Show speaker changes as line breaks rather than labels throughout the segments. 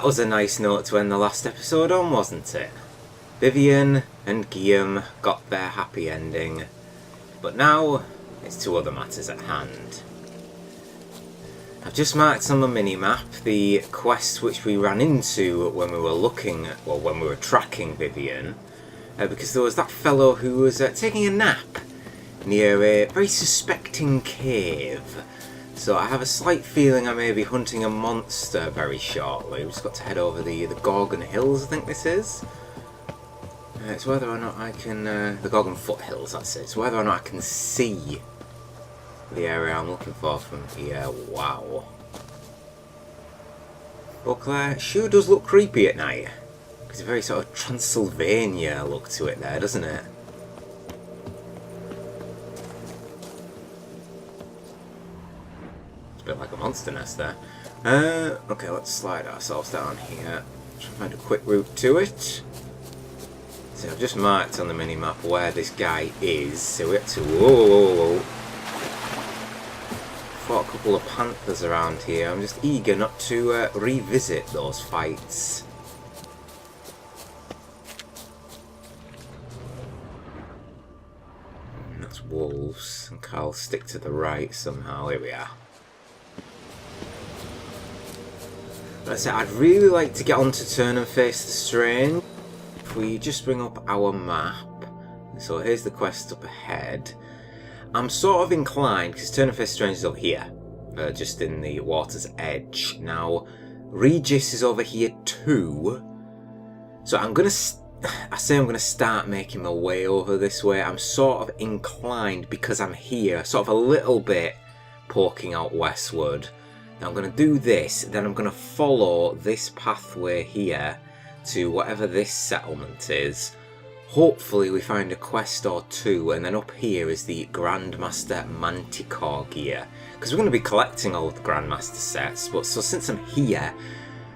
that was a nice note to end the last episode on, wasn't it? Vivian and Guillaume got their happy ending, but now it's to other matters at hand. I've just marked on the mini-map the quest which we ran into when we were tracking Vivian, because there was that fellow who was taking a nap near a very suspecting cave. So I have a slight feeling I may be hunting a monster very shortly. We've just got to head over the Gorgon Hills, I think this is. It's whether or not I can... the Gorgon Foothills, that's it. It's whether or not I can see the area I'm looking for from here. Wow. But sure does look creepy at night. It's a very sort of Transylvania look to it there, doesn't it? It's a bit like a monster nest there. Okay, let's slide ourselves down here. Try and find a quick route to it. So I've just marked on the mini-map where this guy is. So we have to... Whoa. Fought a couple of panthers around here. I'm just eager not to revisit those fights. That's wolves. And I'll stick to the right somehow. Here we are. That's it. I'd really like to get on to Turn and Face the Strange. If we just bring up our map. So here's the quest up ahead. I'm sort of inclined, because Turn and Face the Strange is over here. Just in the water's edge. Now, Regis is over here too. So I'm going to start making my way over this way. I'm sort of inclined, because I'm here, sort of a little bit poking out westward. Now I'm going to do this, then I'm going to follow this pathway here to whatever this settlement is. Hopefully we find a quest or two, and then up here is the Grandmaster Manticore gear. Because we're going to be collecting all of the Grandmaster sets, but so since I'm here,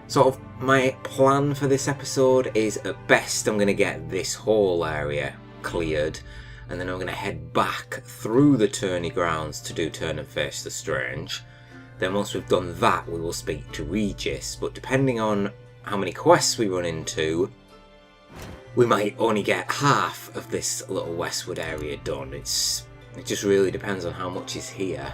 sort of my plan for this episode is at best I'm going to get this whole area cleared, and then I'm going to head back through the tourney grounds to do Turn and Face the Strange. Then once we've done that, we will speak to Regis, but depending on how many quests we run into, we might only get half of this little westward area done. It just really depends on how much is here.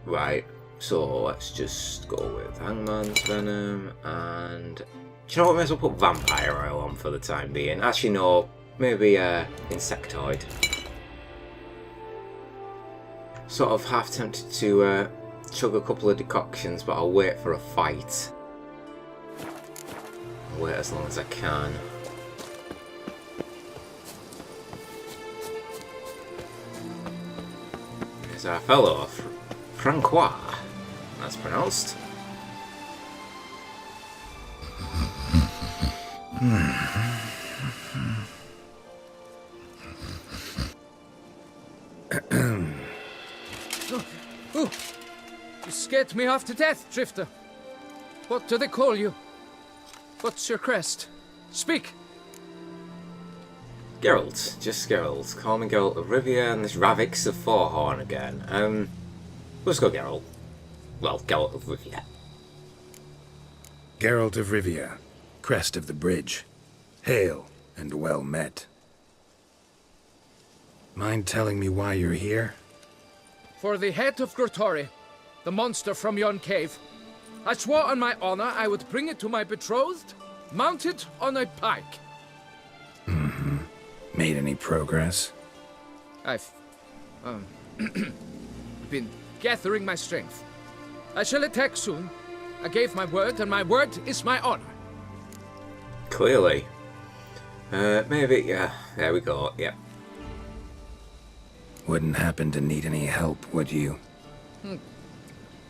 Right, so let's just go with Hangman's Venom, and do you know what, I may as well put Vampire Oil on for the time being. Actually no, maybe Insectoid. Sort of half tempted to chug a couple of decoctions, but I'll wait for a fight. I'll wait as long as I can. There's our fellow, Francois, that's pronounced.
Oh, you scared me half to death, Drifter. What do they call you? What's your crest? Speak!
Geralt, just Geralt. Call me Geralt of Rivia, and this Ravix of Fourhorn again. Let's go Geralt. Well, Geralt of Rivia.
Geralt of Rivia, crest of the bridge. Hail, and well met. Mind telling me why you're here?
For the head of Grottore, the monster from yon cave. I swore on my honor I would bring it to my betrothed, mounted on a pike.
Mm-hmm. Made any progress?
I've been gathering my strength. I shall attack soon. I gave my word, and my word is my honor.
Clearly. Maybe, yeah, there we go, yeah.
Wouldn't happen to need any help, would you?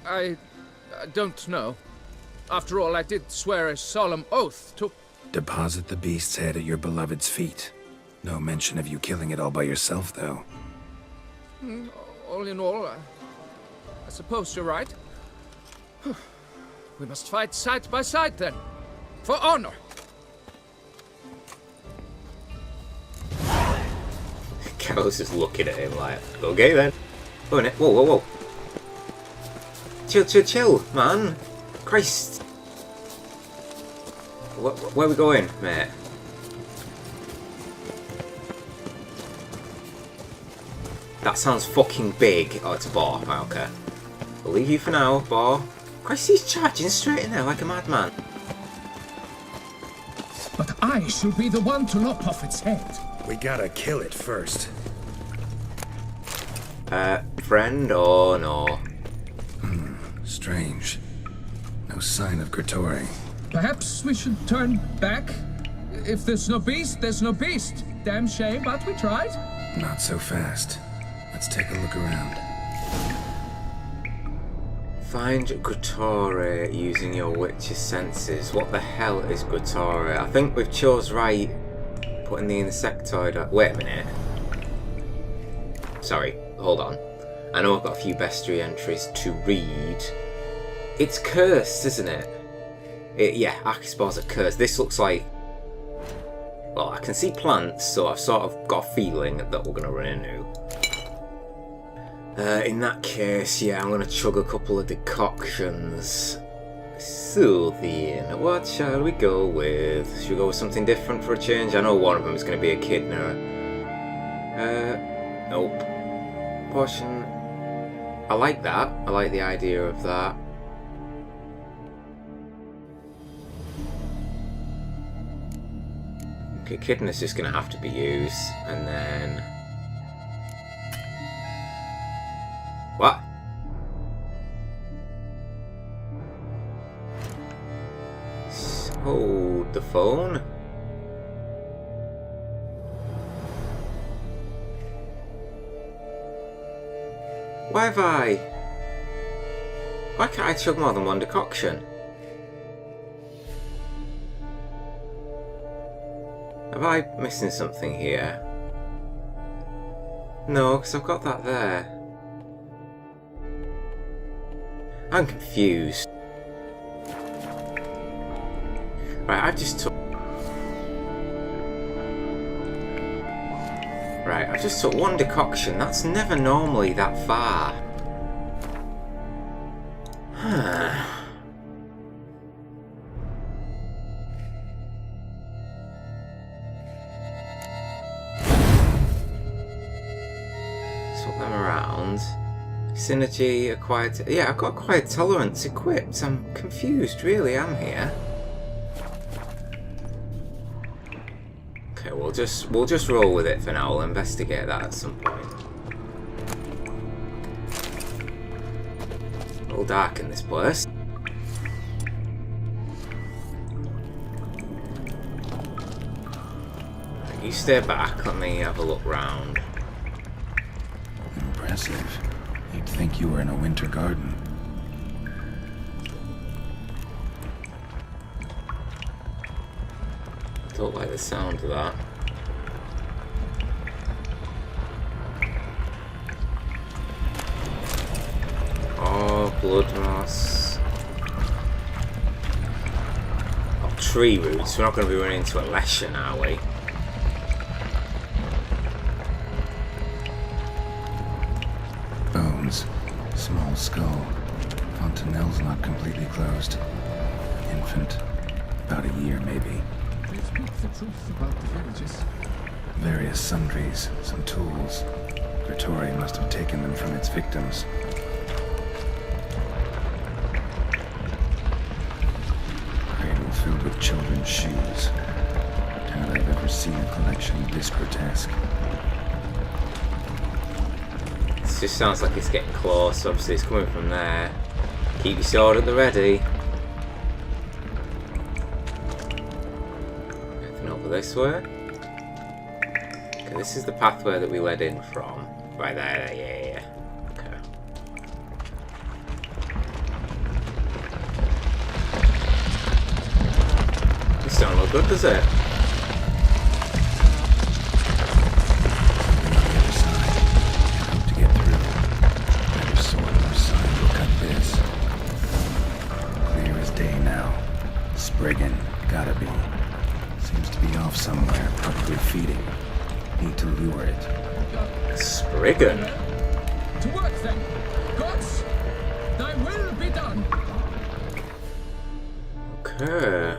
I don't know. After all, I did swear a solemn oath to...
Deposit the beast's head at your beloved's feet. No mention of you killing it all by yourself, though.
All in all, I suppose you're right. We must fight side by side, then. For honor!
Carol's just looking at him like, okay then. Oh, whoa. Chill, man. Christ! Where are we going, mate? That sounds fucking big. Oh, it's a bar. Right, okay. We'll leave you for now, bar. Christ, he's charging straight in there like a madman.
But I shall be the one to lop off its head.
We gotta kill it first.
Friend or no?
Strange. No sign of Grottore.
Perhaps we should turn back? If there's no beast, there's no beast. Damn shame, but we tried.
Not so fast. Let's take a look around.
Find Grottore using your witch's senses. What the hell is Grottore? I think we've chose right. Putting the insectoid. Wait a minute. Sorry, hold on. I know I've got a few bestiary entries to read. It's cursed, isn't it? Yeah, Archispores are cursed. This looks like... Well, I can see plants, so I've sort of got a feeling that we're going to run into. In that case, yeah, I'm going to chug a couple of decoctions. Soothing. What shall we go with? Should we go with something different for a change? I know one of them is going to be a Kidner. Nope. Potion. I like that. I like the idea of that. Okay, Kidner's just going to have to be used. And then... What? Hold the phone. Why have I... Why can't I chug more than one decoction? Am I missing something here? No, because I've got that there. I'm confused. Right, I've just took... Right, I've just took one decoction. That's never normally that far. Swap them around. Synergy, acquired... Yeah, I've got acquired tolerance equipped. I'm confused, really, I'm here. Okay, we'll just roll with it for now. We'll investigate that at some point. A little dark in this place. You stay back, let me have a look round.
Impressive. You'd think you were in a winter garden.
Don't like the sound of that. Oh, blood moss. Oh, tree roots. We're not going to be running into a lesson, are we?
Bones. Small skull. Fontanelle's not completely closed. Infant. About a year, maybe.
They speak the truth about the villages.
Various sundries, some tools. Grottore must have taken them from its victims. Cradle filled with children's shoes. Doubt I've ever seen a collection this grotesque.
It just sounds like it's getting close. Obviously, it's coming from there. Keep your sword at the ready. Anything over this way? Okay, this is the pathway that we led in from. Right there, yeah. Okay. This don't look good, does it?
Brigand, gotta be. Seems to be off somewhere, probably feeding. Need to lure it.
Spriggan?
To work then! Gods, thy will be done!
Okay.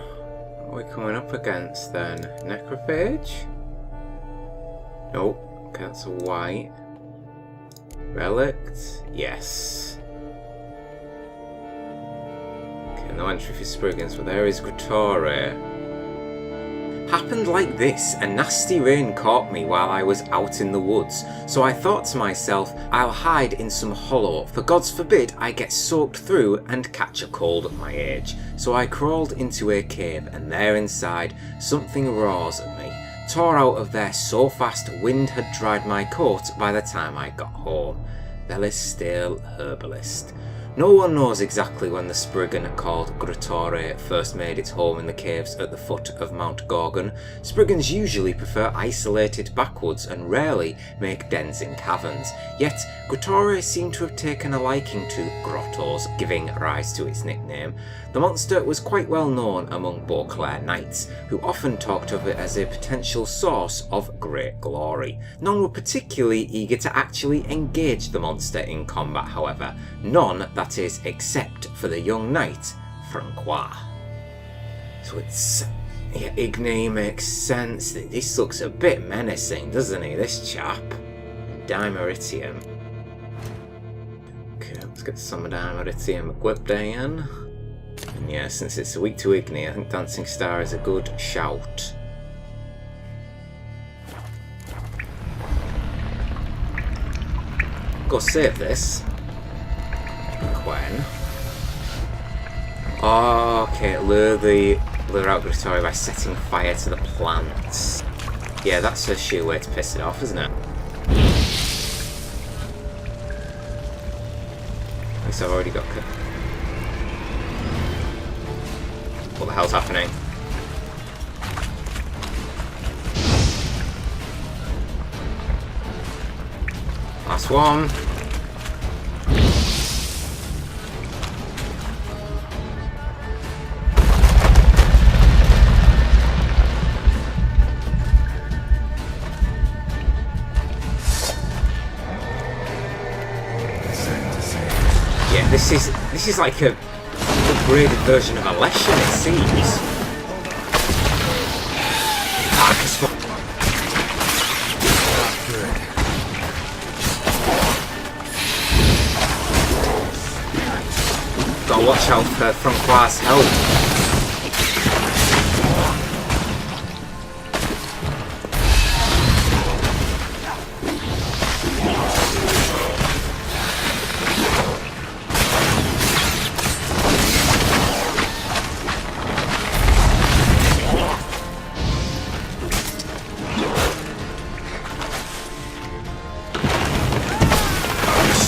What are we coming up against then? Necrophage? Nope. Okay, that's a white. Relict? Yes. Okay, no entry for Spriggans, but there is Grottore. Happened like this. A nasty rain caught me while I was out in the woods, so I thought to myself, I'll hide in some hollow, for God's forbid I get soaked through and catch a cold at my age. So I crawled into a cave, and there inside, something roars at me. Tore out of there so fast wind had dried my coat by the time I got home. Belistale Herbalist. No one knows exactly when the Spriggan called Grottore first made its home in the caves at the foot of Mount Gorgon. Spriggans usually prefer isolated backwoods and rarely make dens in caverns, yet Grottore seemed to have taken a liking to grottos, giving rise to its nickname. The monster was quite well known among Beauclair knights, who often talked of it as a potential source of great glory. None were particularly eager to actually engage the monster in combat, however. None, that is, except for the young knight, Francois. So it's... yeah, Igni makes sense. This looks a bit menacing, doesn't he, this chap? Dimeritium. Okay, let's get some Dimeritium equipped in. And yeah, since it's weak to Igni, I think Dancing Star is a good shout. Go save this. When? Oh, okay, lure out Grottore by setting fire to the plants. Yeah, that's a sheer way to piss it off, isn't it? At least I've already got... What the hell's happening? Last one. Yeah, this is like a upgraded version of Alession, it seems. Gotta watch out for Francois' health.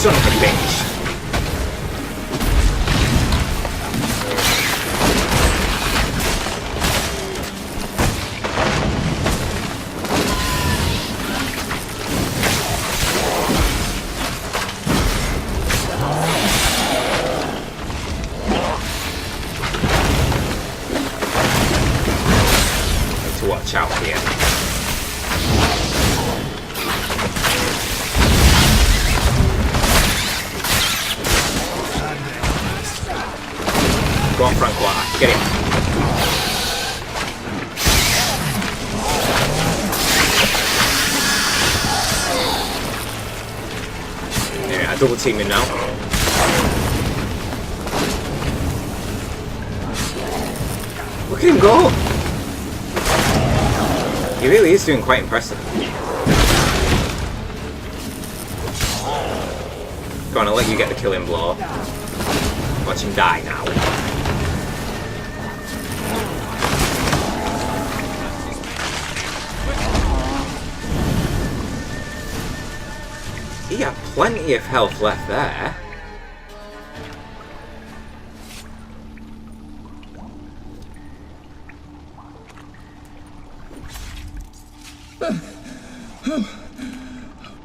Son of a bitch. Need to watch out here. Go on, Francois. Get him. Yeah, double team him now. Look at him go! He really is doing quite impressive. Go on, I'll let you get the killing blow. Watch him die now. He had plenty of health left there.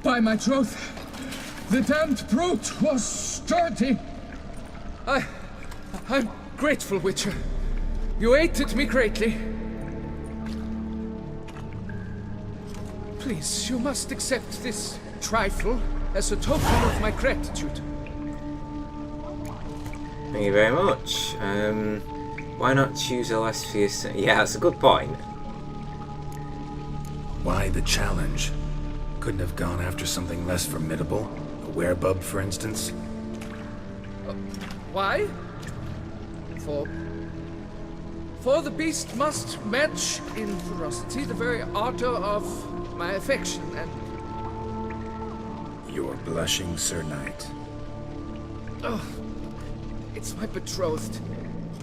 By my troth, the damned brute was sturdy. I'm grateful, Witcher. You aided me greatly. Please, you must accept this trifle as a token of my gratitude.
Thank you very much. Why not choose a less fierce... Yeah, that's a good point.
Why the challenge? Couldn't have gone after something less formidable? A werebub, for instance?
Why? For the beast must match in ferocity the very ardor of my affection, and...
You're blushing, Sir Knight.
Oh, it's my betrothed.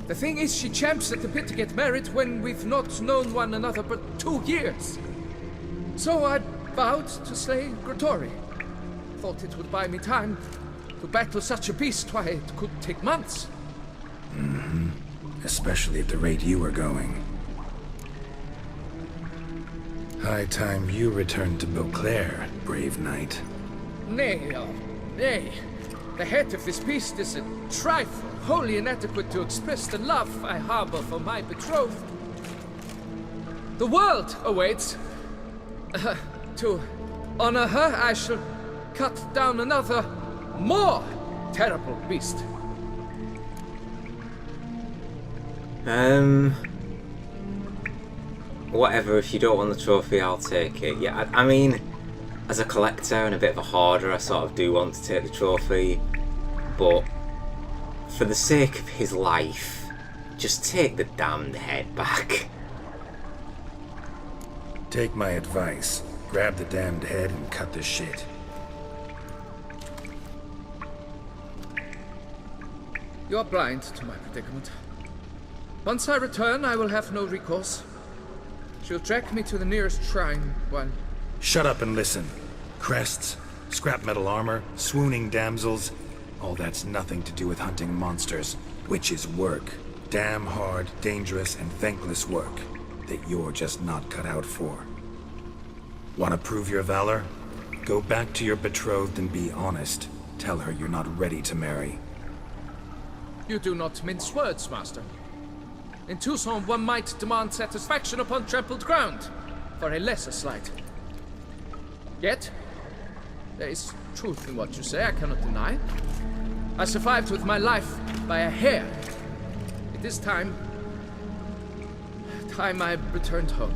The thing is, she champs at the bit to get married when we've not known one another but 2 years. So I vowed to slay Grottore. Thought it would buy me time to battle such a beast. Why, it could take months.
Mm-hmm. Especially at the rate you were going. High time you returned to Beauclair, brave knight.
Nay, nay. The head of this beast is a trifle, wholly inadequate to express the love I harbor for my betrothed. The world awaits. To honor her, I shall cut down another, more terrible beast.
Whatever, if you don't want the trophy, I'll take it. Yeah, I mean, as a collector and a bit of a hoarder, I sort of do want to take the trophy, but for the sake of his life, just take the damned head back.
Take my advice. Grab the damned head and cut the shit.
You are blind to my predicament. Once I return, I will have no recourse. She'll track me to the nearest shrine while...
Shut up and listen. Crests, scrap metal armor, swooning damsels. All that's nothing to do with hunting monsters, which is work. Damn hard, dangerous, and thankless work that you're just not cut out for. Want to prove your valor? Go back to your betrothed and be honest. Tell her you're not ready to marry.
You do not mince words, master. In Tucson, one might demand satisfaction upon trampled ground for a lesser slight. Yet, there is truth in what you say, I cannot deny. I survived with my life by a hair. It is time I returned home.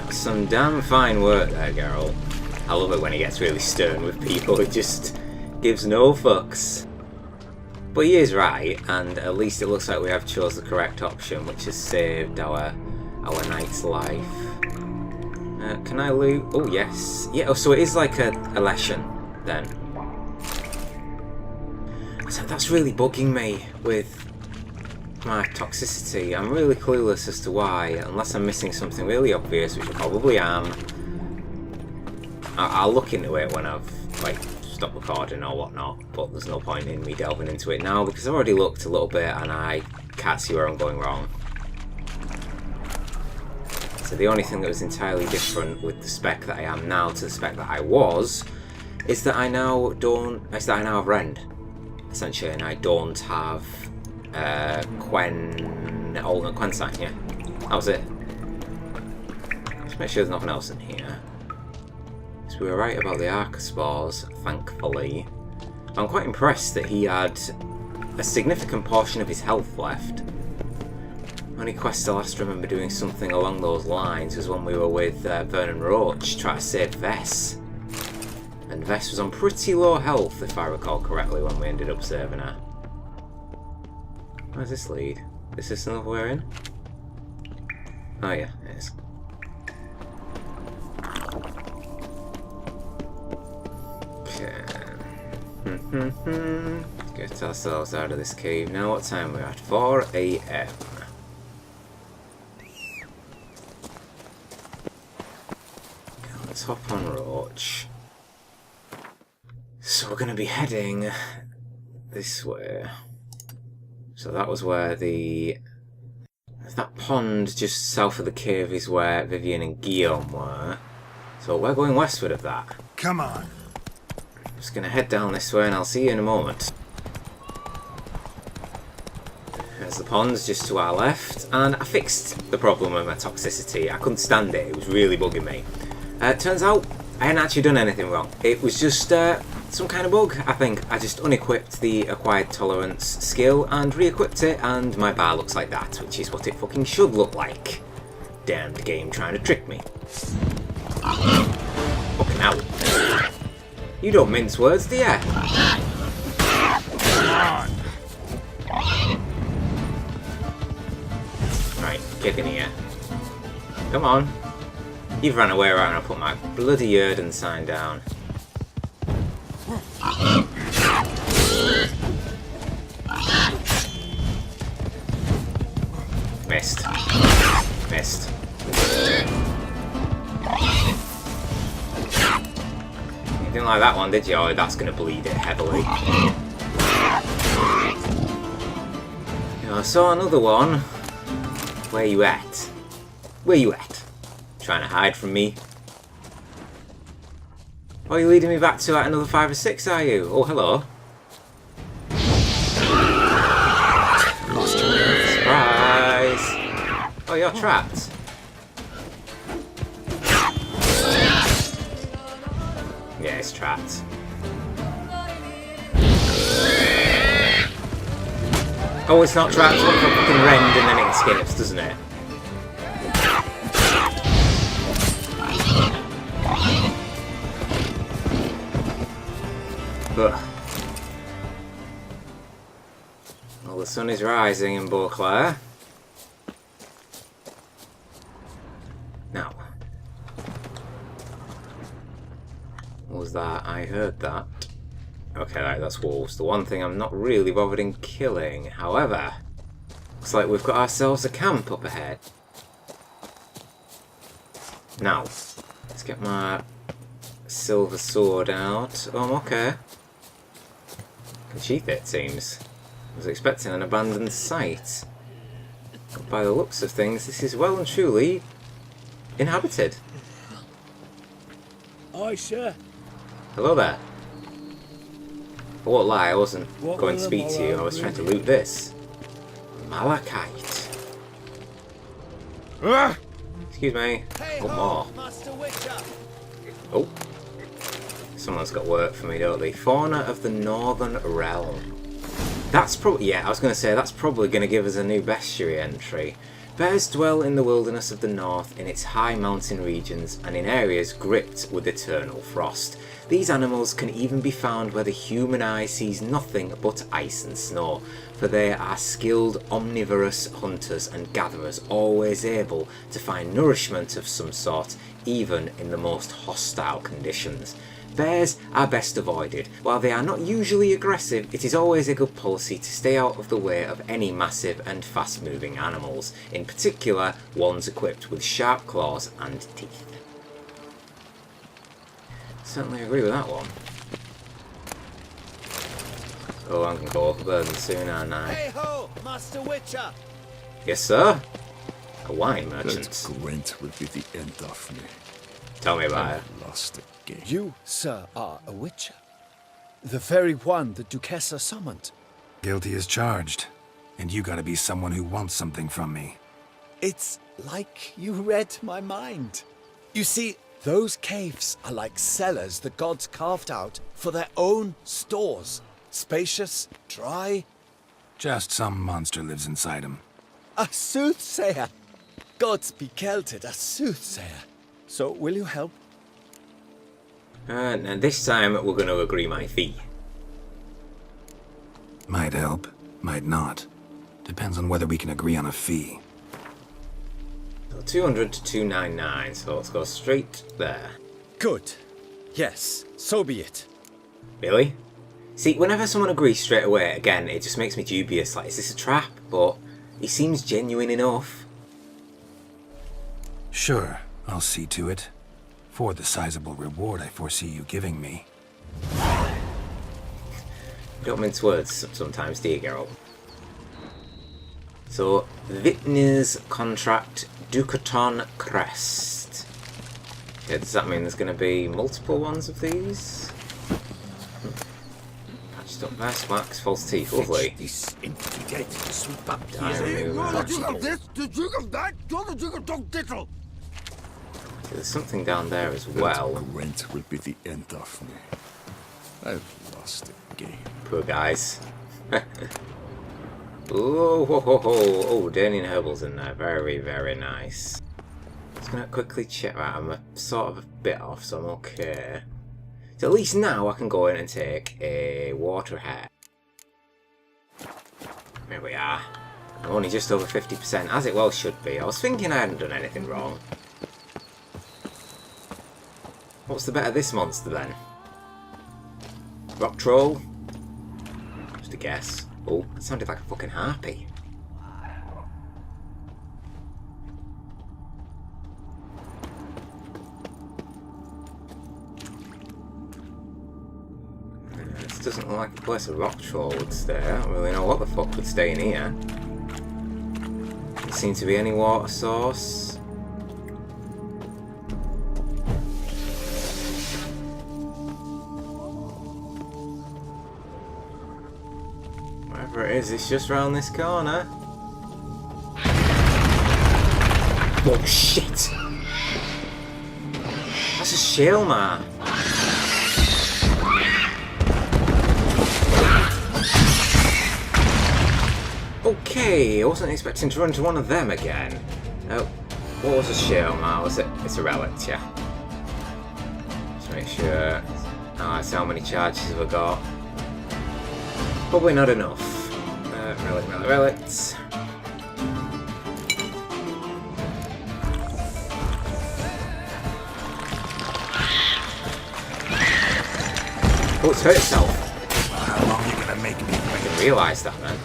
Some damn fine work there, Geralt. I love it when he gets really stern with people. It just gives no fucks. But he is right, and at least it looks like we have chose the correct option, which has saved our knight's life. Can I loot? Oh yes. Yeah. Oh, so it is like a lesson then. So that's really bugging me with my toxicity. I'm really clueless as to why, unless I'm missing something really obvious, which I probably am. I'll look into it when I've stopped recording or whatnot, but there's no point in me delving into it now because I've already looked a little bit and I can't see where I'm going wrong. So the only thing that was entirely different with the spec that I am now to the spec that I was is that I now have Rend, essentially, and I don't have alternate Quen sign. Yeah, that was it. Let's make sure there's nothing else in here. So we were right about the Arcaspores, thankfully. I'm quite impressed that he had a significant portion of his health left. Only quest I last remember doing something along those lines was when we were with Vernon Roach trying to save Vess. And Vess was on pretty low health, if I recall correctly, when we ended up saving her. Where's this lead? Is this another way in? Oh yeah, it is. Okay. Get ourselves out of this cave now. What time are we at? 4 AM. Let's hop on Roach. So we're going to be heading this way. So that was where that pond just south of the cave is where Vivian and Guillaume were. So we're going westward of that.
Come on.
Just going to head down this way and I'll see you in a moment. There's the ponds just to our left, and I fixed the problem with my toxicity. I couldn't stand it, it was really bugging me. Turns out I hadn't actually done anything wrong. It was just some kind of bug, I think. I just unequipped the acquired tolerance skill and re-equipped it, and my bar looks like that, which is what it fucking should look like. Damned game trying to trick me. Fucking hell. You don't mince words, do ya? Right, get in here. Come on. You've run away right when I put my bloody Errant sign down. Missed. Missed. You didn't like that one, did you? Oh, that's going to bleed it heavily. I saw another one. Where you at? Where you at? Trying to hide from me? Oh, you're leading me back to like another 5 or 6, are you? Oh, hello. Surprise! Oh, you're trapped. Yeah, it's trapped. Oh, it's not trapped. It's got a fucking rend and then it escapes, doesn't it? Ugh. Well, the sun is rising in Beauclair. Now, what was that? I heard that. Okay, right, that's wolves. The one thing I'm not really bothered in killing. However, looks like we've got ourselves a camp up ahead. Now, let's get my silver sword out. Oh, I'm okay. Can sheath it, seems. I was expecting an abandoned site. But by the looks of things, this is well and truly inhabited.
Aye, sir.
Hello there. I won't lie, I wasn't going to speak to you. I was trying to loot this. Malachite. Excuse me. One more. Oh. Someone's got work for me, don't they? Fauna of the Northern Realm. That's probably... yeah, I was going to say, that's probably going to give us a new bestiary entry. Bears dwell in the wilderness of the north, in its high mountain regions, and in areas gripped with eternal frost. These animals can even be found where the human eye sees nothing but ice and snow, for they are skilled omnivorous hunters and gatherers, always able to find nourishment of some sort, even in the most hostile conditions. Bears are best avoided. While they are not usually aggressive, it is always a good policy to stay out of the way of any massive and fast-moving animals, in particular ones equipped with sharp claws and teeth. Certainly agree with that one. Oh, I'm going to go overburden soon, aren't I?
Hey ho, Master Witcher!
Yes, sir? A wine merchant.
That Gwent will be the end of me.
Tell me about it.
Lost again.
You, sir, are a witcher. The very one the Duchessa summoned.
Guilty as charged. And you gotta be someone who wants something from me.
It's like you read my mind. You see, those caves are like cellars the gods carved out for their own stores. Spacious, dry.
Just some monster lives inside him.
A soothsayer. Gods be kelted, a soothsayer. So, will you help?
And this time we're going to agree my fee.
Might help, might not. Depends on whether we can agree on a fee.
So 200 to 299, so let's go straight there.
Good. Yes, so be it.
Really? See, whenever someone agrees straight away, again, it just makes me dubious. Like, is this a trap? But he seems genuine enough.
Sure, I'll see to it. For the sizable reward I foresee you giving me.
You don't mince words sometimes, do you, Geralt? So, Vitner's Contract Ducaton Crest. Yeah, does that mean there's going to be multiple ones of these? Patched up vest, wax, false teeth, lovely.
This empty dead. Sweep up
Diary,
Did you have this? Did you have that? Did you have diddle?
There's something down there as well.
Errant will be the end of me. I've lost the game.
Poor guys. Oh, ho, ho, ho. Oh, Danian Herbal's in there. Very, very nice. Just gonna quickly check. Right, I'm sort of a bit off, so I'm okay. So at least now I can go in and take a water head. Here we are. I'm only just over 50%, as it well should be. I was thinking I hadn't done anything wrong. What's the bet of this monster then? Rock troll? Just a guess. Oh, that sounded like a fucking harpy. This doesn't look like a place a rock troll would stay. I don't really know what the fuck would stay in here. Doesn't seem to be any water source. Wherever it is, it's just round this corner. Oh shit! That's a shale man. Okay, I wasn't expecting to run into one of them again. Oh, what was a shale man? Was it? It's a relic, yeah. Just make sure. Oh, that's how many charges have I got? Probably not enough. Relics. Oh, it's hurt itself.
How long are you gonna make me
I didn't realise that, man.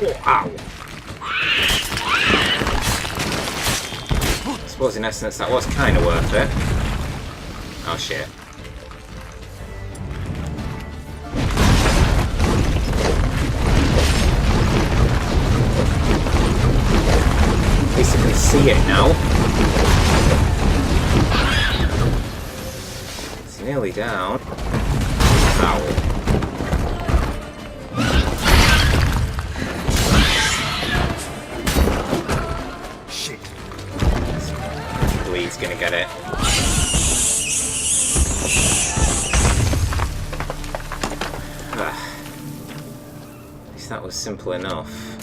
Oh, ow. I suppose in essence that was kind of worth it. Oh shit. At least I can see it now. It's nearly down. Ow.
shit?
Bleed's gonna get it. At least that was simple enough.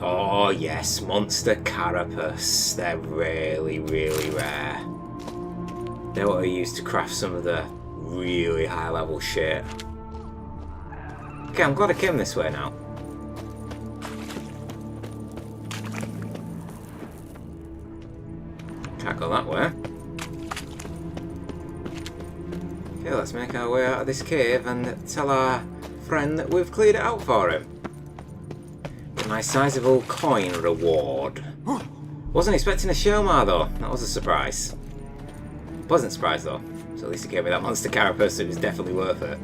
Oh yes, monster carapace. They're really, really rare. They're what I use to craft some of the really high level shit. Okay, I'm glad I came this way now. Can't go that way. Okay, let's make our way out of this cave and tell our friend that we've cleared it out for him. With my sizable coin reward. Wasn't expecting a Shomar though, that was a surprise. Pleasant surprise though, so at least it gave me that monster carapace, it was definitely worth it.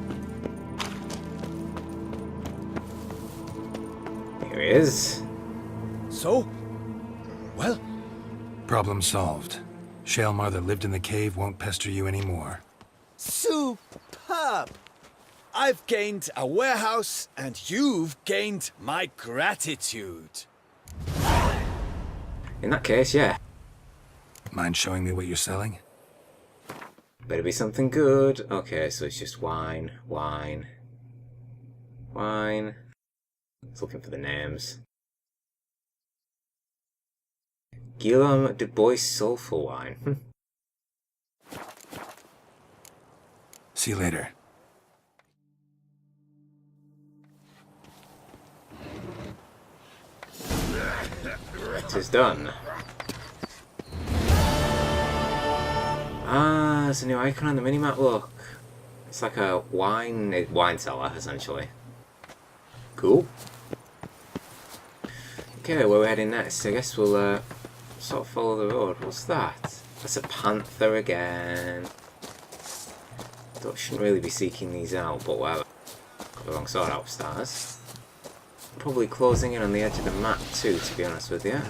Here he is.
So? Well,
Problem solved. Shaelmar that lived in the cave won't pester you anymore.
superb! I've gained a warehouse, and you've gained my gratitude.
In that case, yeah.
Mind showing me what you're selling?
Better be something good. Okay, so it's just wine, wine, wine. It's looking for the names. Guillaume de Bois sulfur wine.
See you later.
It is done. Ah, there's a new icon on the minimap, look. It's like a wine cellar, essentially. Cool. Okay, where we're heading next? I guess we'll sort of follow the road. What's that? That's a panther again. Shouldn't really be seeking these out, but whatever. Got the wrong sword out, stars. Probably closing in on the edge of the map too, to be honest with you.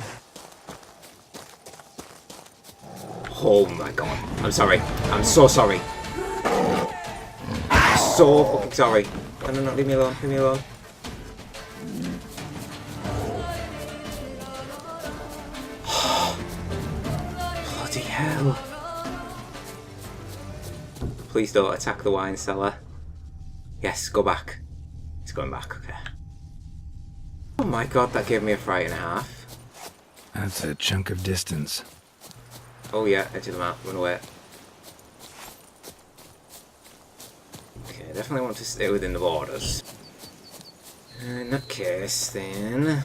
Oh my god. I'm sorry. I'm so sorry. I'm so fucking sorry. No, leave me alone. Leave me alone. hell. Please don't attack the wine cellar. Yes, go back. It's going back, okay. Oh my god, that gave me a fright and a half.
That's a chunk of distance.
Oh yeah, edge of the map, run away. Okay, definitely want to stay within the borders. In that case, then...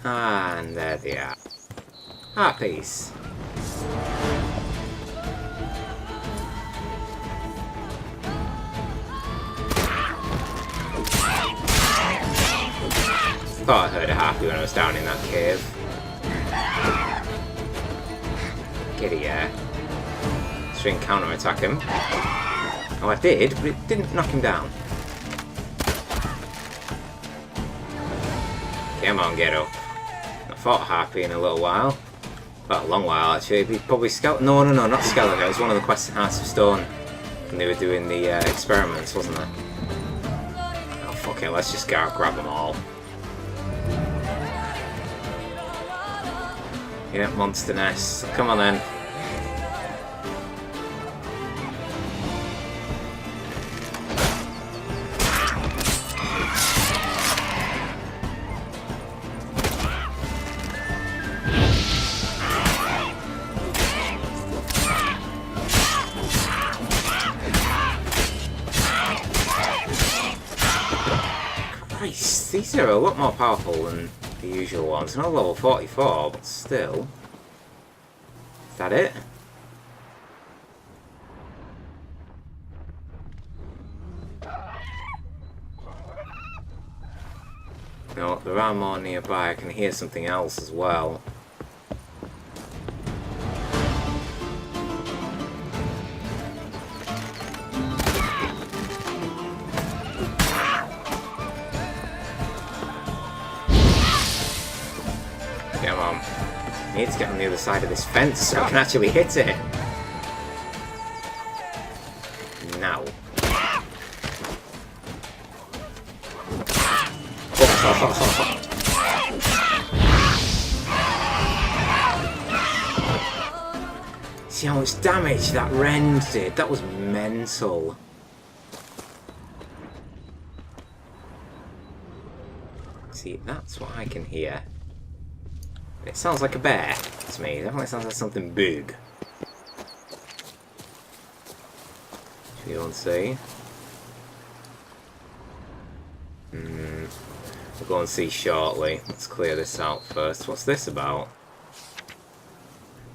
And there they are. Harpies. Thought I heard a harpy when I was down in that cave. Get here. String counter-attack him. Oh, I did, but it didn't knock him down. Come on, get up. I fought a harpy in a little while. Well, a long while actually. Probably skeleton. No, not skeleton. It was one of the quests in Hearts of Stone when they were doing the experiments, wasn't it? Oh fuck it, let's just go grab them all. Yeah, monster nest. Come on then. Christ, these are a lot more powerful than the usual ones. Not level 44, but still. Is that it? No, there are more nearby. I can hear something else as well. Come on. I need to get on the other side of this fence so I can actually hit it. Now. See how much damage that rend did? That was mental. See, that's what I can hear. It sounds like a bear to me. It definitely sounds like something big. Should we go and see? We'll go and see shortly. Let's clear this out first. What's this about?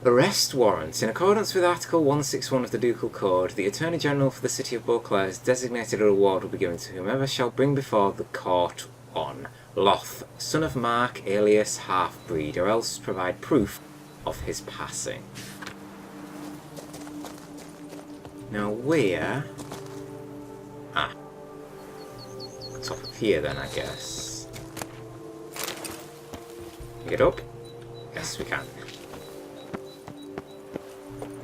Arrest warrant. In accordance with Article 161 of the Ducal Code, the Attorney General for the City of Beauclair has designated a reward will be given to whomever shall bring before the court on Loth, son of Mark, alias Half-Breed, or else provide proof of his passing. Now where? Ah. Top of here then, I guess. Get up? Yes, we can.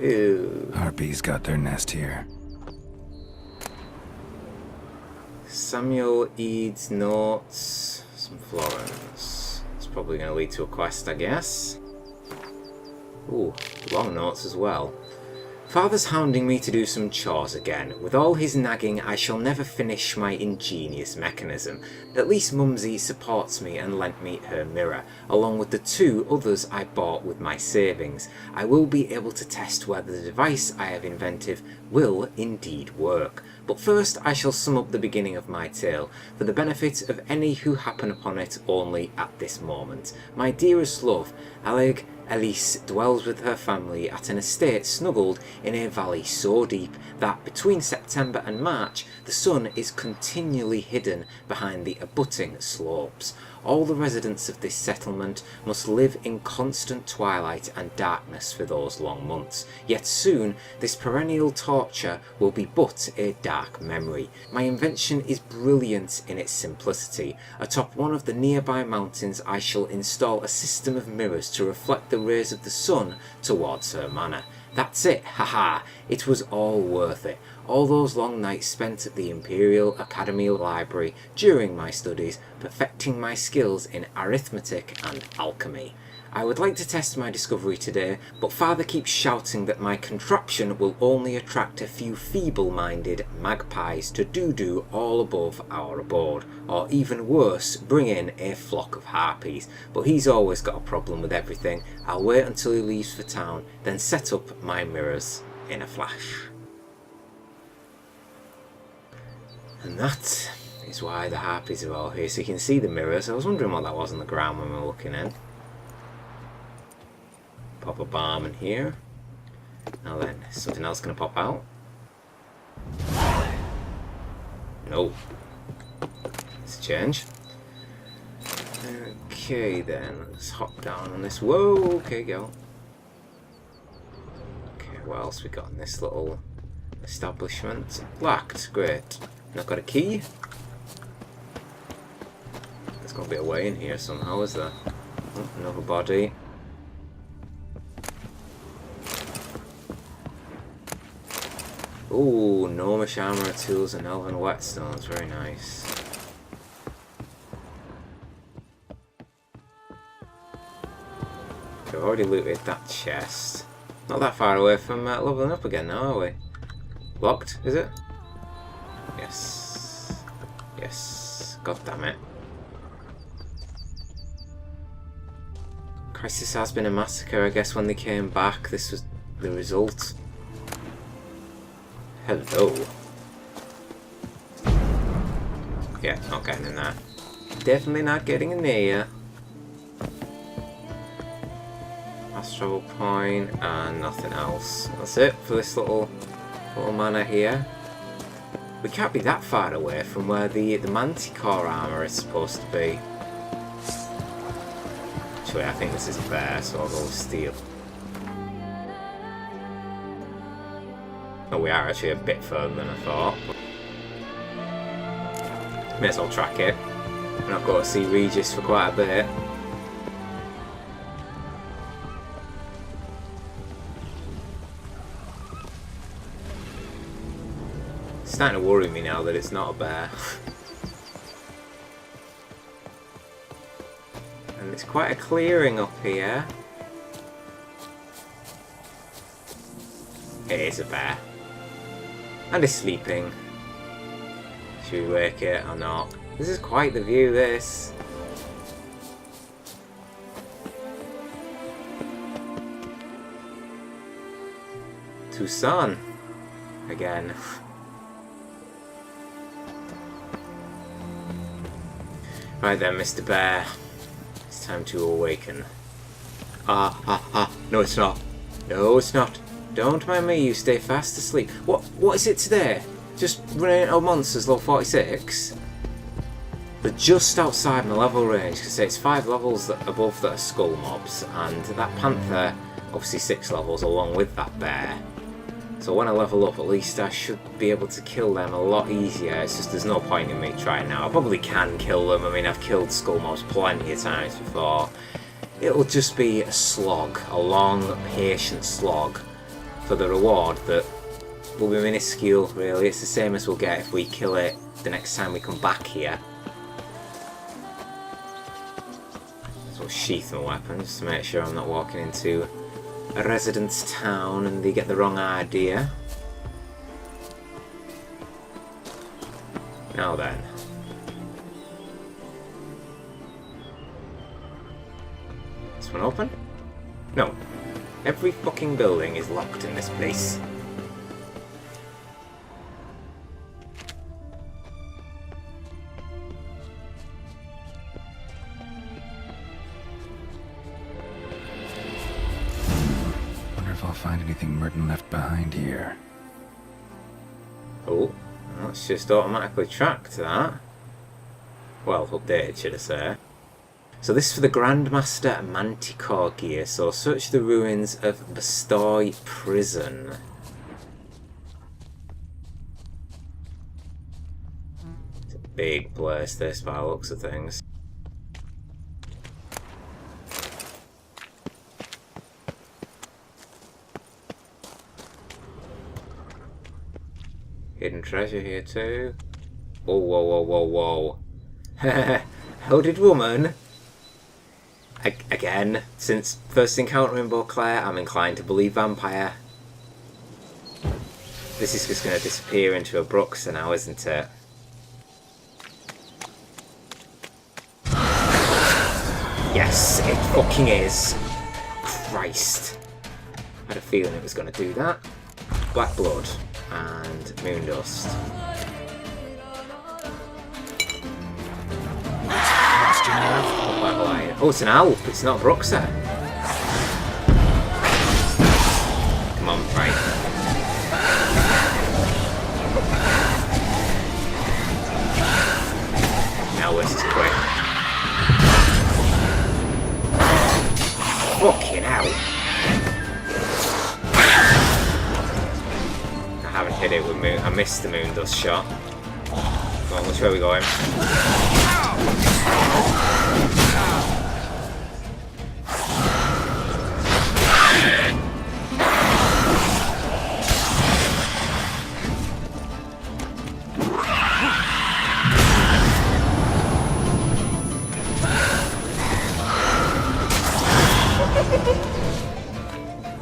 Ooh.
Harpies got their nest here.
Samuel Eads notes. Some florins. It's probably going to lead to a quest, I guess. Ooh, long notes as well. Father's hounding me to do some chores again. With all his nagging, I shall never finish my ingenious mechanism. At least Mumsy supports me and lent me her mirror, along with the 2 others I bought with my savings. I will be able to test whether the device I have invented will indeed work. But first I shall sum up the beginning of my tale, for the benefit of any who happen upon it only at this moment. My dearest love, Alec Elise dwells with her family at an estate snuggled in a valley so deep that between September and March the sun is continually hidden behind the abutting slopes. All the residents of this settlement must live in constant twilight and darkness for those long months, yet soon this perennial torture will be but a dark memory. My invention is brilliant in its simplicity. Atop one of the nearby mountains I shall install a system of mirrors to reflect the rays of the sun towards her manor. That's it, haha. It was all worth it. All those long nights spent at the Imperial Academy Library during my studies, perfecting my skills in arithmetic and alchemy. I would like to test my discovery today, but Father keeps shouting that my contraption will only attract a few feeble-minded magpies to doo-doo all above our abode, or even worse, bring in a flock of harpies. But he's always got a problem with everything. I'll wait until he leaves for town, then set up my mirrors in a flash. And that is why the harpies are all here, so you can see the mirrors. I was wondering what that was on the ground when we were looking in. Pop a bomb in here. Now then, is something else going to pop out? No. It's a change. Okay then, let's hop down on this. Whoa, okay, go. Okay, what else we got in this little establishment? Locked, great. Not got a key? There's got to be a way in here somehow, is there? Oh, another body. Ooh, gnomish armor, tools, and elven whetstones. Very nice. We've already looted that chest. Not that far away from leveling up again now, are we? Locked, is it? Yes. Yes. God damn it. Christ, this has been a massacre. I guess when they came back, this was the result. Hello. Yeah, not getting in there. Definitely not getting in there. Astral point and nothing else. That's it for this little manor here. We can't be that far away from where the Manticore armor is supposed to be. Actually, I think this is a bear, so I'll go with steel. Oh, we are actually a bit further than I thought. May as well track it. We're not going to see Regis for quite a bit. It's starting to worry me now that it's not a bear. And it's quite a clearing up here. It is a bear. And it's sleeping. Should we wake it or not? This is quite the view, this. Tucson. Again. Right then, Mr. Bear. It's time to awaken. No, it's not. No, it's not. Don't mind me, you stay fast asleep. What is it today? Just running into monsters level 46? They're just outside my level range, because it's 5 levels above that are skull mobs, and that panther, obviously 6 levels along with that bear. So when I level up, at least I should be able to kill them a lot easier. It's just there's no point in me trying now. I probably can kill them. I mean, I've killed skull mobs plenty of times before. It'll just be a slog, a long, patient slog, for the reward that will be minuscule, really. It's the same as we'll get if we kill it the next time we come back here. So sheath my weapons to make sure I'm not walking into a resident's town and they get the wrong idea. Now then. This one open? No. Every fucking building is locked in this place.
Wonder if I'll find anything Merton left behind here.
Oh, that's just automatically tracked that. Well, updated, should I say. So this is for the Grandmaster Manticore gear. So search the ruins of Bastoy Prison. It's a big place, this, by the looks of things. Hidden treasure here too. Whoa, whoa, whoa, whoa, whoa. Hooded woman. Again, since first encountering Beauclair, I'm inclined to believe vampire. This is just going to disappear into a Bruxa now, isn't it? Yes, it fucking is. Christ. I had a feeling it was going to do that. Black blood and moon dust. Oh, it's an Alp, it's not Bruxa. Come on, right. Now this is quick. Fucking hell. I haven't hit it with moon. I missed the moon dust shot. Come on, which way are we going?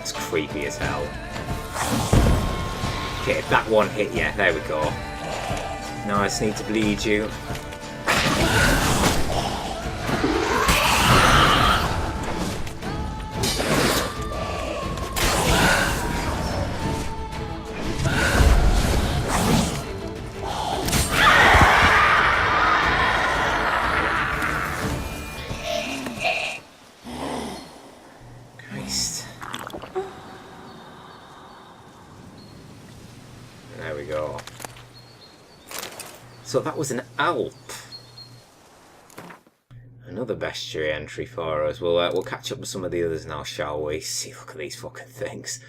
It's creepy as hell. Okay, that one hit you. There we go. Now I just need to bleed you. There we go. So that was an Alp. Another bestiary entry for us. We'll catch up with some of the others now, shall we? See, look at these fucking things.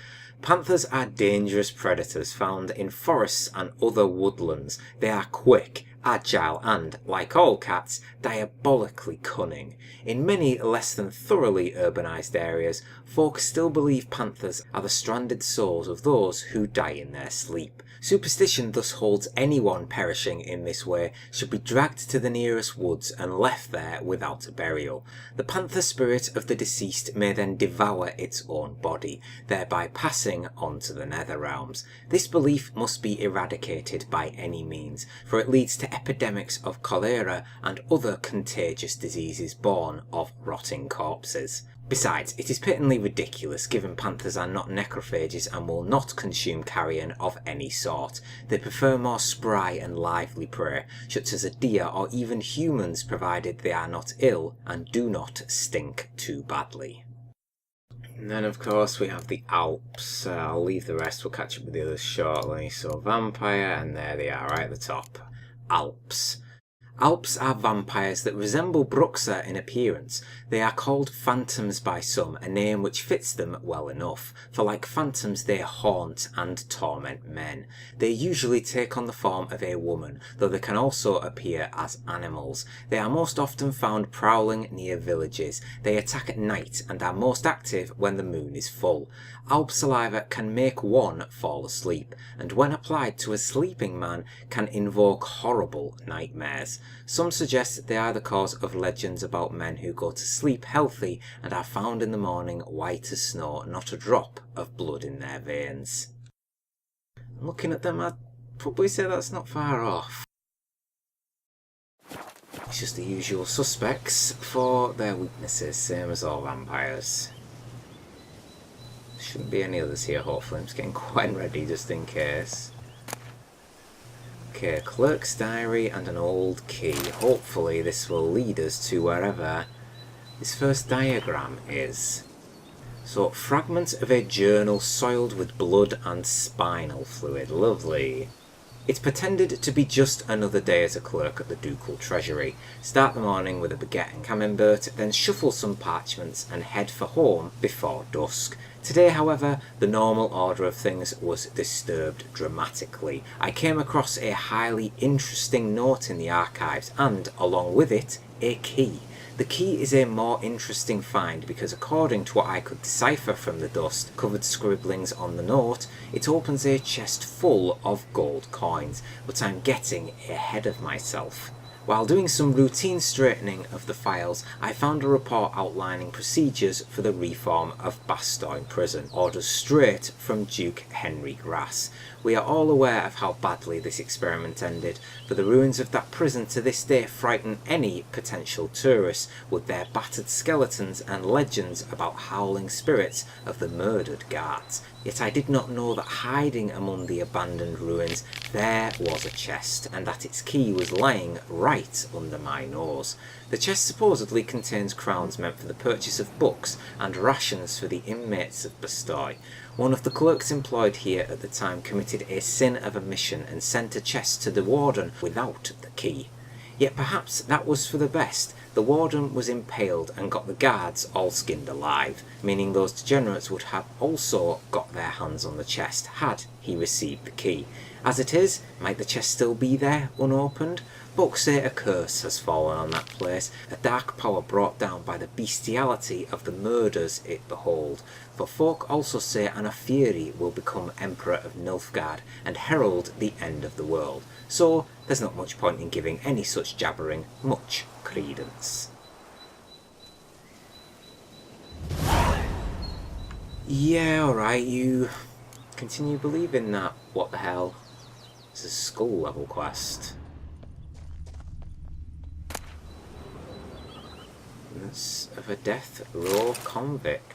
Panthers are dangerous predators found in forests and other woodlands. They are quick, agile and, like all cats, diabolically cunning. In many less than thoroughly urbanised areas, folk still believe panthers are the stranded souls of those who die in their sleep. Superstition thus holds anyone perishing in this way should be dragged to the nearest woods and left there without a burial. The panther spirit of the deceased may then devour its own body, thereby passing on to the nether realms. This belief must be eradicated by any means, for it leads to epidemics of cholera and other contagious diseases born of rotting corpses. Besides, it is patently ridiculous given panthers are not necrophages and will not consume carrion of any sort. They prefer more spry and lively prey, such as a deer or even humans, provided they are not ill and do not stink too badly. And then of course we have the Alps. I'll leave the rest, we'll catch up with the others shortly. So vampire, and there they are right at the top. Alps. Alps are vampires that resemble Bruxa in appearance. They are called phantoms by some, a name which fits them well enough, for like phantoms they haunt and torment men. They usually take on the form of a woman, though they can also appear as animals. They are most often found prowling near villages. They attack at night and are most active when the moon is full. Alp saliva can make one fall asleep, and when applied to a sleeping man can invoke horrible nightmares. Some suggest they are the cause of legends about men who go to sleep healthy and are found in the morning white as snow, not a drop of blood in their veins. Looking at them, I'd probably say that's not far off. It's just the usual suspects for their weaknesses, same as all vampires. Shouldn't be any others here, hopefully. I'm just getting quite ready just in case. Okay, clerk's diary and an old key. Hopefully this will lead us to wherever this first diagram is. So, fragment of a journal soiled with blood and spinal fluid. Lovely. It's pretended to be just another day as a clerk at the ducal treasury. Start the morning with a baguette and camembert, then shuffle some parchments and head for home before dusk. Today, however, the normal order of things was disturbed dramatically. I came across a highly interesting note in the archives and, along with it, a key. The key is a more interesting find because according to what I could decipher from the dust-covered scribblings on the note, it opens a chest full of gold coins, but I'm getting ahead of myself. While doing some routine straightening of the files, I found a report outlining procedures for the reform of Bastogne Prison, orders straight from Duke Henry Grass. We are all aware of how badly this experiment ended, for the ruins of that prison to this day frighten any potential tourists with their battered skeletons and legends about howling spirits of the murdered guards. Yet I did not know that hiding among the abandoned ruins there was a chest, and that its key was lying right under my nose. The chest supposedly contains crowns meant for the purchase of books and rations for the inmates of Bastogne. One of the clerks employed here at the time committed a sin of omission and sent a chest to the warden without the key. Yet perhaps that was for the best. The warden was impaled and got the guards all skinned alive, meaning those degenerates would have also got their hands on the chest had he received the key. As it is, might the chest still be there, unopened? Books say a curse has fallen on that place, a dark power brought down by the bestiality of the murders it behold. For folk also say an Fury will become Emperor of Nilfgaard and herald the end of the world. So there's not much point in giving any such jabbering much credence. Yeah, alright, you continue believing that. What the hell? It's a school level quest. It's of a death row convict.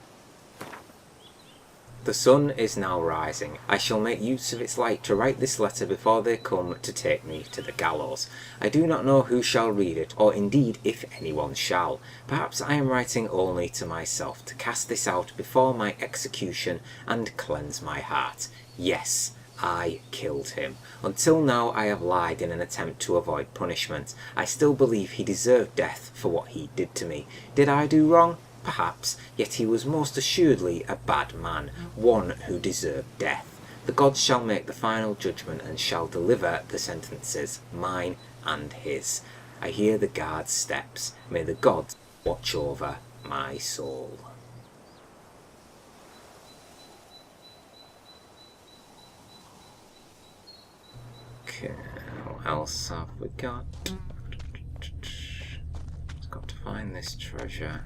The sun is now rising. I shall make use of its light to write this letter before they come to take me to the gallows. I do not know who shall read it, or indeed if anyone shall. Perhaps I am writing only to myself, to cast this out before my execution and cleanse my heart. Yes, I killed him. Until now I have lied in an attempt to avoid punishment. I still believe he deserved death for what he did to me. Did I do wrong? Perhaps, yet he was most assuredly a bad man, one who deserved death. The gods shall make the final judgment and shall deliver the sentences, mine and his. I hear the guard's steps. May the gods watch over my soul. Okay, what else have we got? Just got to find this treasure.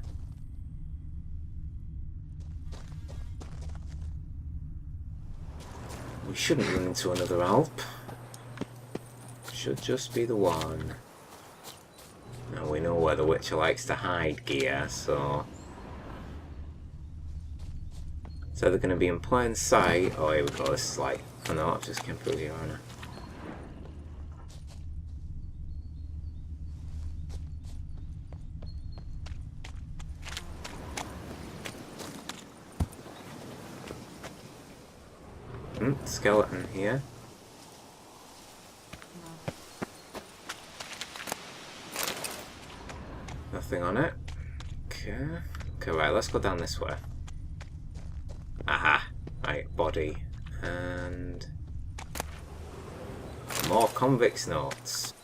We shouldn't run into another Alp. Should just be the one. Now we know where the Witcher likes to hide gear, so... It's either going to be in plain sight... Oh, here we go, this is like... Oh no, I've just came through here, haven't I? Skeleton here. Nothing on it. Okay. Okay, right, let's go down this way. Aha! Right, body. And... more convicts' notes.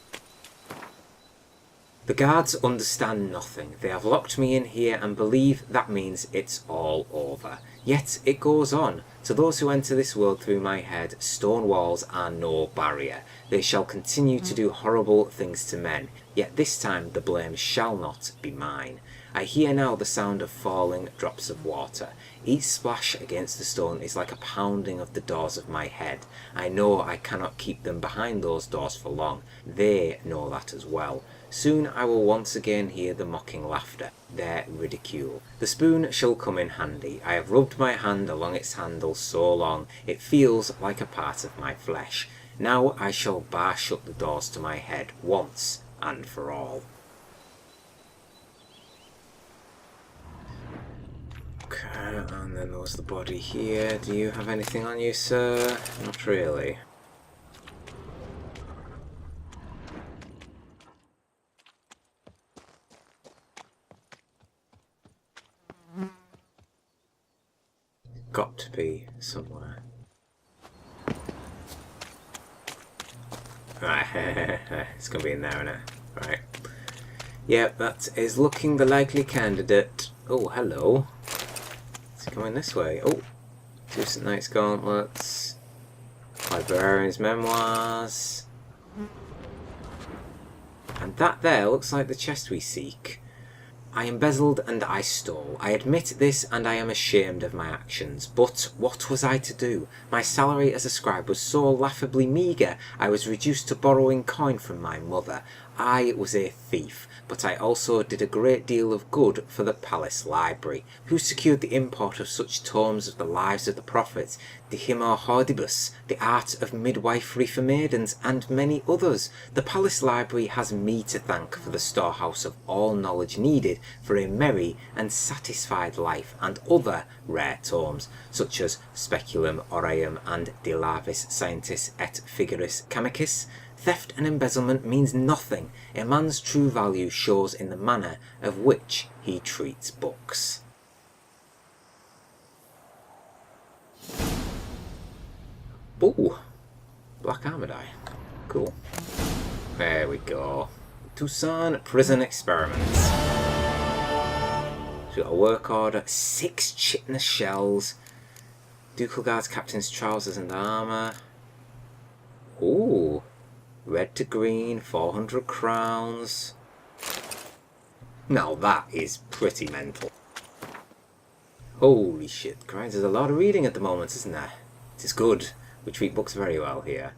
The guards understand nothing. They have locked me in here and believe that means it's all over. Yet it goes on. To those who enter this world through my head, stone walls are no barrier. They shall continue to do horrible things to men, yet this time the blame shall not be mine. I hear now the sound of falling drops of water. Each splash against the stone is like a pounding of the doors of my head. I know I cannot keep them behind those doors for long. They know that as well. Soon I will once again hear the mocking laughter, their ridicule. The spoon shall come in handy. I have rubbed my hand along its handle so long, it feels like a part of my flesh. Now I shall bar shut the doors to my head, once and for all. Okay, and then there was the body here. Do you have anything on you, sir? Not really. Got to be somewhere. Right, it's gonna be in there, isn't it? Right. Yep, that is looking the likely candidate. Oh, hello. It's coming this way. Oh, two St. Knight's Gauntlets. Librarian's Memoirs. And that there looks like the chest we seek. I embezzled and I stole. I admit this and I am ashamed of my actions. But what was I to do? My salary as a scribe was so laughably meagre, I was reduced to borrowing coin from my mother. I was a thief, but I also did a great deal of good for the palace library. Who secured the import of such tomes of the lives of the prophets, De Himar Hordibus, The Art of Midwifery for Maidens, and many others? The palace library has me to thank for the storehouse of all knowledge needed for a merry and satisfied life, and other rare tomes, such as Speculum Aureum and De Lavis Scientis et Figuris Chamicis. Theft and embezzlement means nothing. A man's true value shows in the manner of which he treats books. Ooh, Black Armor Die. Cool. There we go. Tucson Prison Experiments. So we've got a work order, 6 chitinous shells, Ducal Guards Captain's trousers and armour. Ooh. Red to green, 400 crowns. Now that is pretty mental. Holy shit, Christ, there's a lot of reading at the moment, isn't there? It is good. We treat books very well here.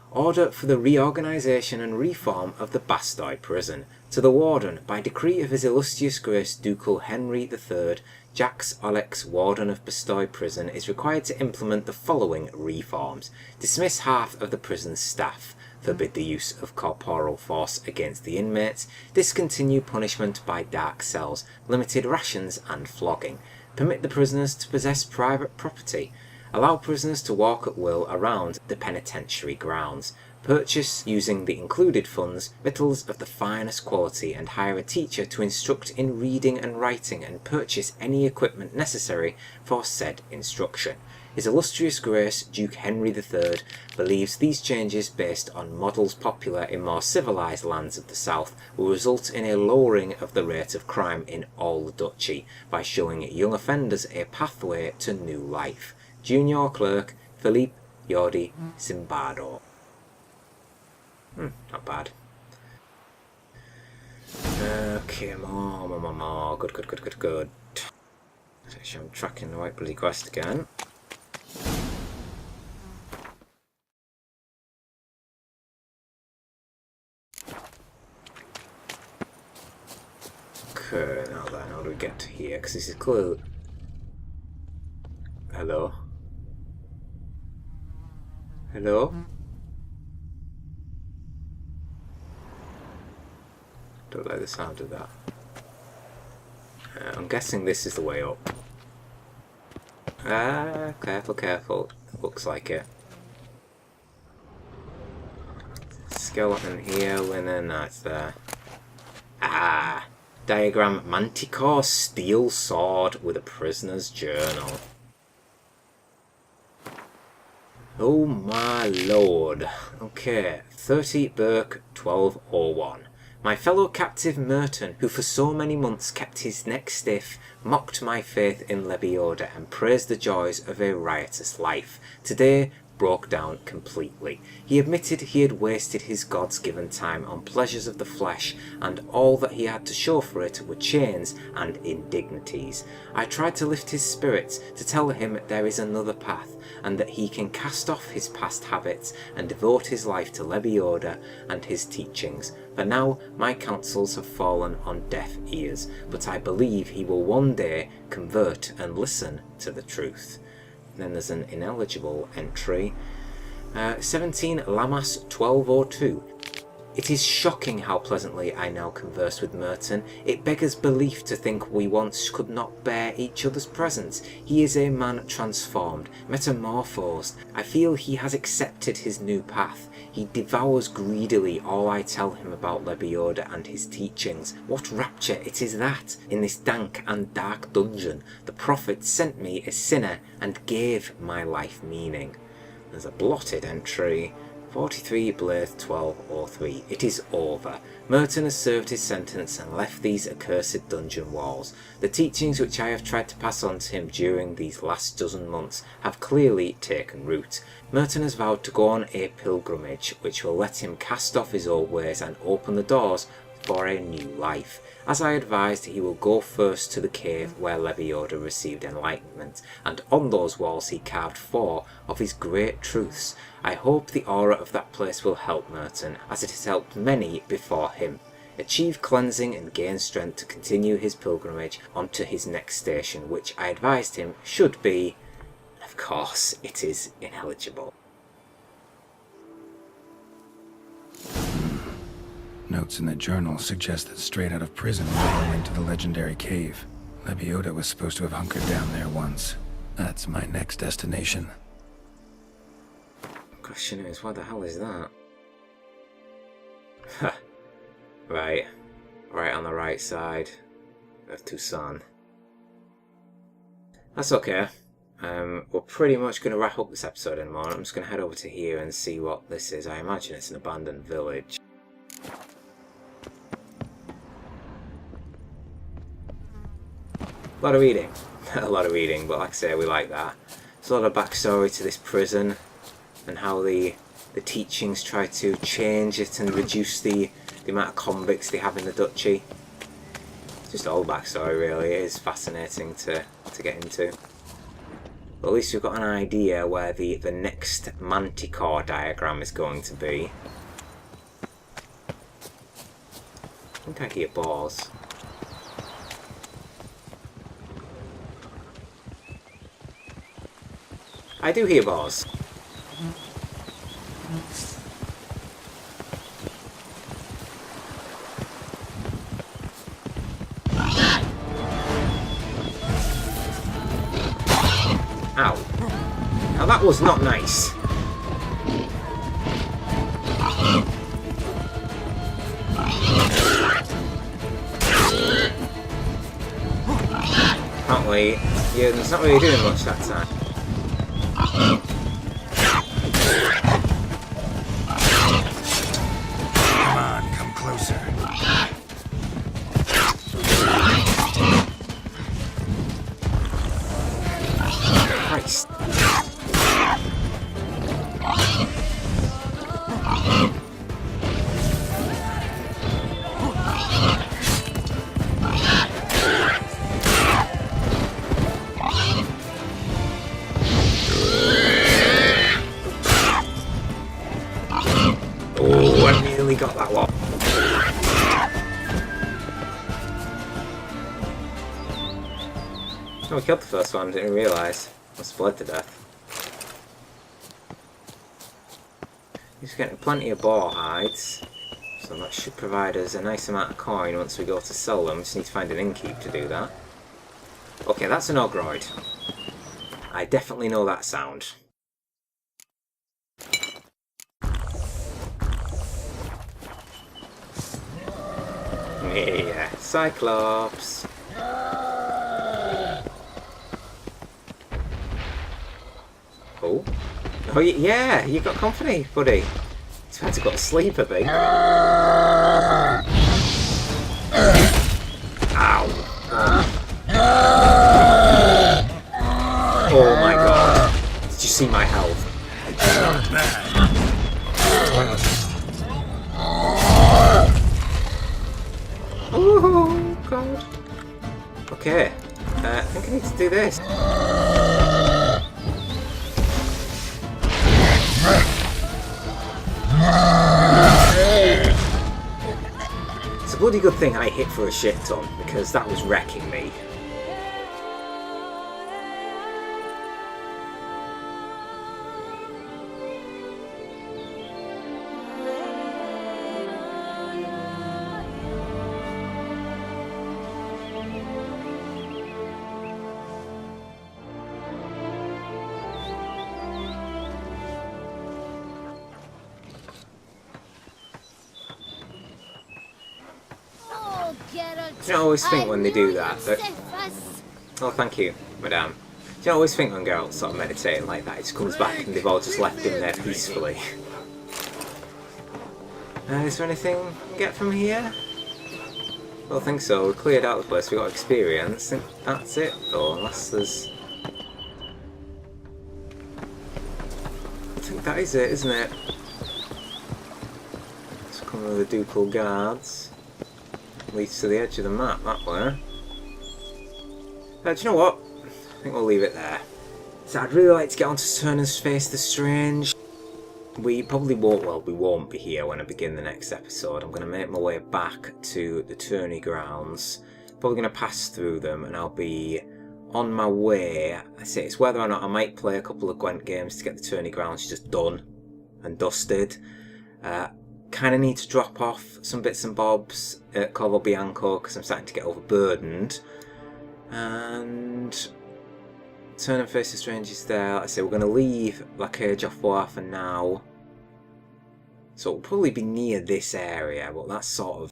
Order for the reorganisation and reform of the Bastille prison. To the Warden, by decree of His Illustrious Grace Ducal Henry III, Jacques Olex, Warden of Bastille prison, is required to implement the following reforms. Dismiss half of the prison's staff. Forbid the use of corporal force against the inmates. Discontinue punishment by dark cells. Limited rations and flogging. Permit the prisoners to possess private property. Allow prisoners to walk at will around the penitentiary grounds. Purchase, using the included funds, victuals of the finest quality, and hire a teacher to instruct in reading and writing, and purchase any equipment necessary for said instruction. His Illustrious Grace Duke Henry III believes these changes, based on models popular in more civilised lands of the south, will result in a lowering of the rate of crime in all the duchy, by showing young offenders a pathway to new life. Junior Clerk Philippe Yordi Zimbardo. Not bad. Okay, more. Good. Actually, I'm tracking the right bloody quest again. Okay, now then, how do we get to here? Because this is clearly... Hello? Hello? Don't like the sound of that. I'm guessing this is the way up. Ah, careful. Looks like it. Skeleton here, linen, that's there. Ah! Diagram Manticore steel sword with a prisoner's journal. Oh my lord. Okay, 30 Burke 1201. My fellow captive Merton, who for so many months kept his neck stiff, mocked my faith in Lebioda and praised the joys of a riotous life, today broke down completely. He admitted he had wasted his God's-given time on pleasures of the flesh, and all that he had to show for it were chains and indignities. I tried to lift his spirits, to tell him there is another path, and that he can cast off his past habits and devote his life to Lebioda and his teachings. For now my counsels have fallen on deaf ears, but I believe he will one day convert and listen to the truth. Then there's an ineligible entry. 17 Lammas 1202. It is shocking how pleasantly I now converse with Merton. It beggars belief to think we once could not bear each other's presence. He is a man transformed, metamorphosed. I feel he has accepted his new path. He devours greedily all I tell him about Lebioda and his teachings. What rapture it is that, in this dank and dark dungeon, the prophet sent me a sinner and gave my life meaning. There's a blotted entry. 43 Blythe 1203. It is over. Merton has served his sentence and left these accursed dungeon walls. The teachings which I have tried to pass on to him during these last dozen months have clearly taken root. Merton has vowed to go on a pilgrimage which will let him cast off his old ways and open the doors for a new life. As I advised, he will go first to the cave where Lebioda received enlightenment, and on those walls he carved 4 of his great truths. I hope the aura of that place will help Merton, as it has helped many before him, achieve cleansing and gain strength to continue his pilgrimage on to his next station, which I advised him should be, of course, it is ineligible.
Notes in the journal suggest that straight out of prison we went to the legendary cave. Lebioda was supposed to have hunkered down there once. That's my next destination.
Question is, what the hell is that? Right. Right on the right side of Tucson. That's okay. We're pretty much going to wrap up this episode in a moment. I'm just going to head over to here and see what this is. I imagine it's an abandoned village. A lot of reading. A lot of reading, but like I say, we like that. There's a lot of backstory to this prison and how the teachings try to change it and reduce the amount of convicts they have in the duchy. Just all backstory really. It is fascinating to get into. But at least we've got an idea where the next Manticore diagram is going to be. I think I hear balls. I do hear bars. Ow. Now that was not nice. Apparently, yeah, it's not really doing much that time.
Come on, come closer.
Christ. Oh, I nearly got that one. Oh, we killed the first one, didn't realise. Must have bled to death. He's getting plenty of boar hides, so that should provide us a nice amount of coin once we go to sell them. Just need to find an innkeep to do that. Okay, that's an ogroid. I definitely know that sound. Yeah, Cyclops. Oh. Oh, yeah, you got company, buddy. He's had to go to sleep a bit. Ow. Oh my god. Did you see my health? Oh god. Okay. I think I need to do this. It's a bloody good thing I hit for a shit ton, because that was wrecking me. Do you always think when they do that? Oh, thank you, madame. Do you always think when Geralt's sort of meditating like that, he just comes back and they've all just left him there peacefully? Is there anything we can get from here? I don't think so. We cleared out the place. We got experience. I think that's it, though. Unless there's. I think that is it, isn't it? Let's come with the ducal guards. Leads to the edge of the map that way. Do you know what? I think we'll leave it there. So I'd really like to get on to turn and face the strange. We probably won't, well, we won't be here when I begin the next episode. I'm going to make my way back to the tourney grounds. Probably going to pass through them and I'll be on my way. I say it's whether or not I might play a couple of Gwent games to get the tourney grounds just done and dusted. Kind of need to drop off some bits and bobs at Corvo Bianco because I'm starting to get overburdened. And turn and face the strangers there. Like I say, we're going to leave La Cage au Foire for now. So it'll probably be near this area, but that's sort of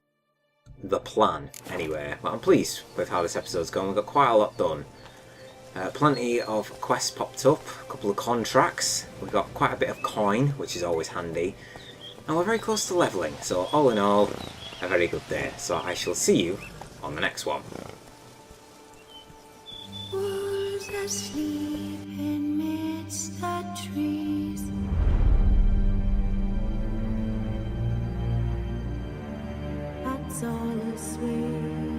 the plan anyway. But I'm pleased with how this episode's gone. We've got quite a lot done. Plenty of quests popped up, a couple of contracts. We've got quite a bit of coin, which is always handy. And we're very close to levelling. So all in all, a very good day. So I shall see you on the next one.
Wolves asleep amidst the trees. Bats all asleep.